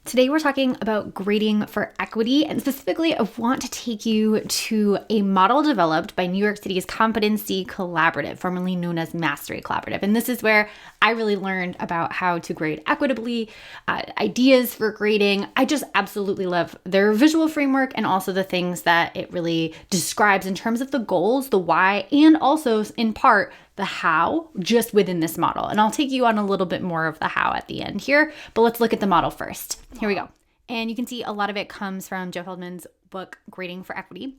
Today we're talking about grading for equity, and specifically I want to take you to a model developed by New York City's Competency Collaborative, formerly known as Mastery Collaborative. And this is where I really learned about how to grade equitably, ideas for grading. I just absolutely love their visual framework and also the things that it really describes in terms of the goals, the why, and also in part the how just within this model. And I'll take you on a little bit more of the how at the end here, but let's look at the model first. Here we go. And you can see a lot of it comes from Joe Feldman's book, Grading for Equity.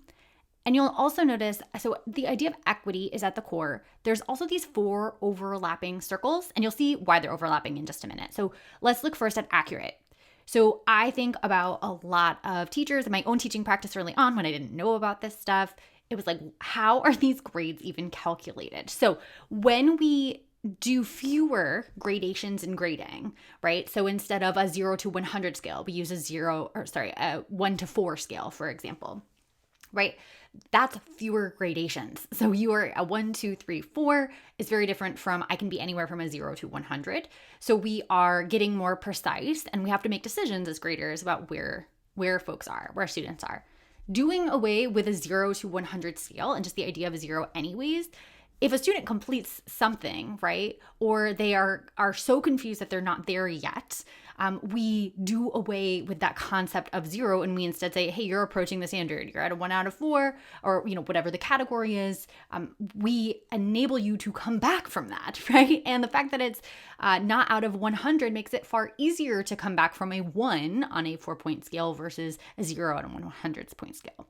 And you'll also notice, so the idea of equity is at the core. There's also these 4 overlapping circles, and you'll see why they're overlapping in just a minute. So let's look first at accurate. So I think about a lot of teachers in my own teaching practice early on when I didn't know about this stuff. It was like, how are these grades even calculated? So when we do fewer gradations in grading, right? So instead of a 0 to 100 scale, we use a 1 to 4 scale, for example, right? That's fewer gradations. So you are a 1, 2, 3, 4 is very different from I can be anywhere from a 0 to 100. So we are getting more precise, and we have to make decisions as graders about where folks are, where students are. Doing away with a 0 to 100 scale and just the idea of a 0 anyways, if a student completes something, right, or they are so confused that they're not there yet, we do away with that concept of 0, and we instead say, hey, you're approaching the standard. You're at a 1 out of 4, or whatever the category is. We enable you to come back from that, right? And the fact that it's not out of 100 makes it far easier to come back from a 1 on a 4-point scale versus a 0 on a 100-point scale.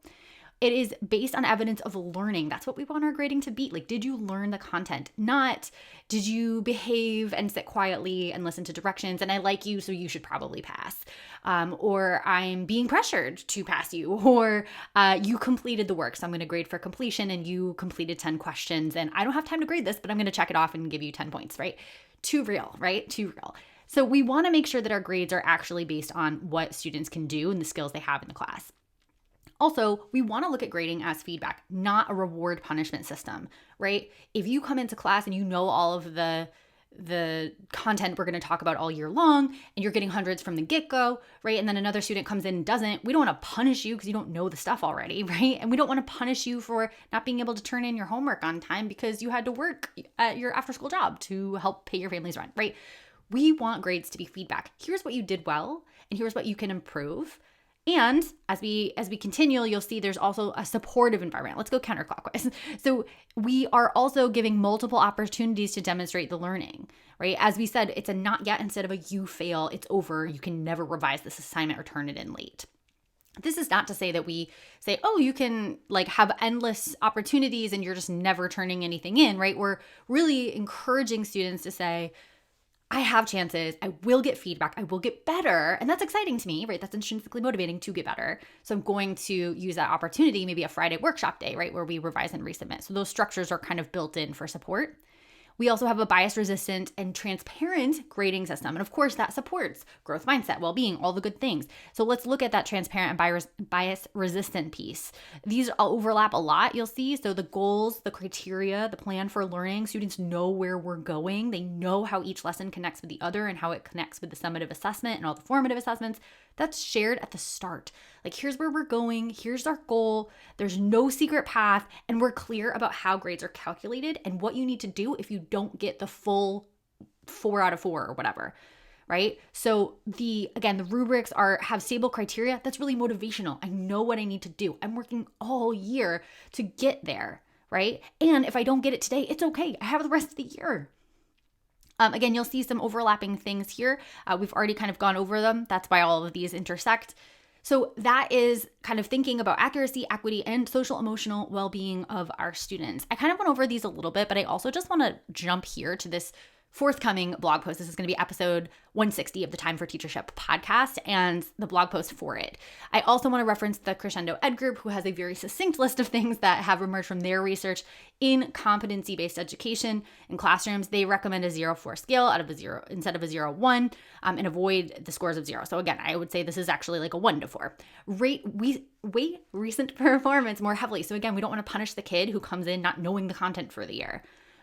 It is based on evidence of learning. That's what we want our grading to be. Like, did you learn the content? Not, did you behave and sit quietly and listen to directions and I like you, so you should probably pass. Or I'm being pressured to pass you. Or you completed the work, so I'm going to grade for completion and you completed 10 questions and I don't have time to grade this, but I'm going to check it off and give you 10 points, right? Too real, right? Too real. So we want to make sure that our grades are actually based on what students can do and the skills they have in the class. Also, we want to look at grading as feedback, not a reward punishment system, right? If you come into class and you know all of the content we're going to talk about all year long and you're getting hundreds from the get-go, right? And then another student comes in and doesn't, we don't want to punish you because you don't know the stuff already, right? And we don't want to punish you for not being able to turn in your homework on time because you had to work at your after-school job to help pay your family's rent, right? We want grades to be feedback. Here's what you did well, and here's what you can improve. And as we continue, you'll see there's also a supportive environment. Let's go counterclockwise. So we are also giving multiple opportunities to demonstrate the learning, right? As we said, it's a not yet instead of a you fail, it's over. You can never revise this assignment or turn it in late. This is not to say that we say, oh, you can have endless opportunities and you're just never turning anything in, right? We're really encouraging students to say, I have chances, I will get feedback, I will get better. And that's exciting to me, right? That's intrinsically motivating to get better. So I'm going to use that opportunity, maybe a Friday workshop day, right? Where we revise and resubmit. So those structures are kind of built in for support. We also have a bias-resistant and transparent grading system. And of course, that supports growth mindset, well-being, all the good things. So let's look at that transparent and bias-resistant piece. These overlap a lot, you'll see. So the goals, the criteria, the plan for learning, students know where we're going. They know how each lesson connects with the other and how it connects with the summative assessment and all the formative assessments. That's shared at the start. Here's where we're going. Here's our goal. There's no secret path. And we're clear about how grades are calculated and what you need to do if you don't get the full 4 out of 4 or whatever, right? So the rubrics have stable criteria. That's really motivational. I know what I need to do. I'm working all year to get there, right? And if I don't get it today, it's okay. I have the rest of the year. Again, you'll see some overlapping things here. We've already kind of gone over them. That's why all of these intersect. So that is kind of thinking about accuracy, equity, and social emotional well-being of our students. I kind of went over these a little bit, but I also just want to jump here to this forthcoming blog post. This is going to be episode 160 of the Time for Teachership podcast and the blog post for it. I also want to reference the Crescendo Ed group, who has a very succinct list of things that have emerged from their research in competency-based education in classrooms. They recommend a 0-4 scale instead of a 0-1 and avoid the scores of 0. So again, I would say this is actually like a 1 to 4. Weight recent performance more heavily. So again, we don't want to punish the kid who comes in not knowing the content for the year.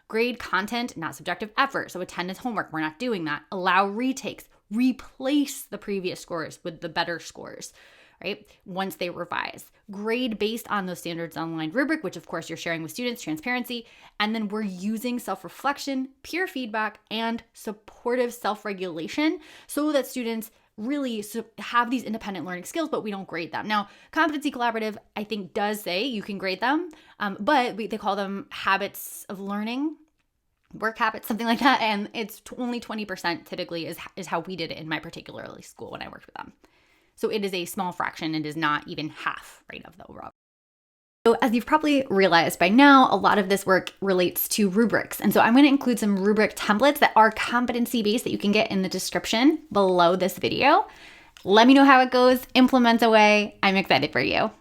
Grade content, not subjective effort. So attendance homework, we're not doing that. Allow retakes. replace the previous scores with the better scores, right? Once they revise. Grade based on those standards online rubric, which of course you're sharing with students, transparency. And then we're using self-reflection, peer feedback, and supportive self-regulation so that students really have these independent learning skills, but we don't grade them. Now, Competency Collaborative, I think, does say you can grade them, but they call them habits of learning, work habits, something like that. And it's only 20% typically is how we did it in my particular school when I worked with them. So it is a small fraction. It is not even half, right, of the overall. So as you've probably realized by now, a lot of this work relates to rubrics. And so I'm going to include some rubric templates that are competency-based that you can get in the description below this video. Let me know how it goes. Implement away. I'm excited for you.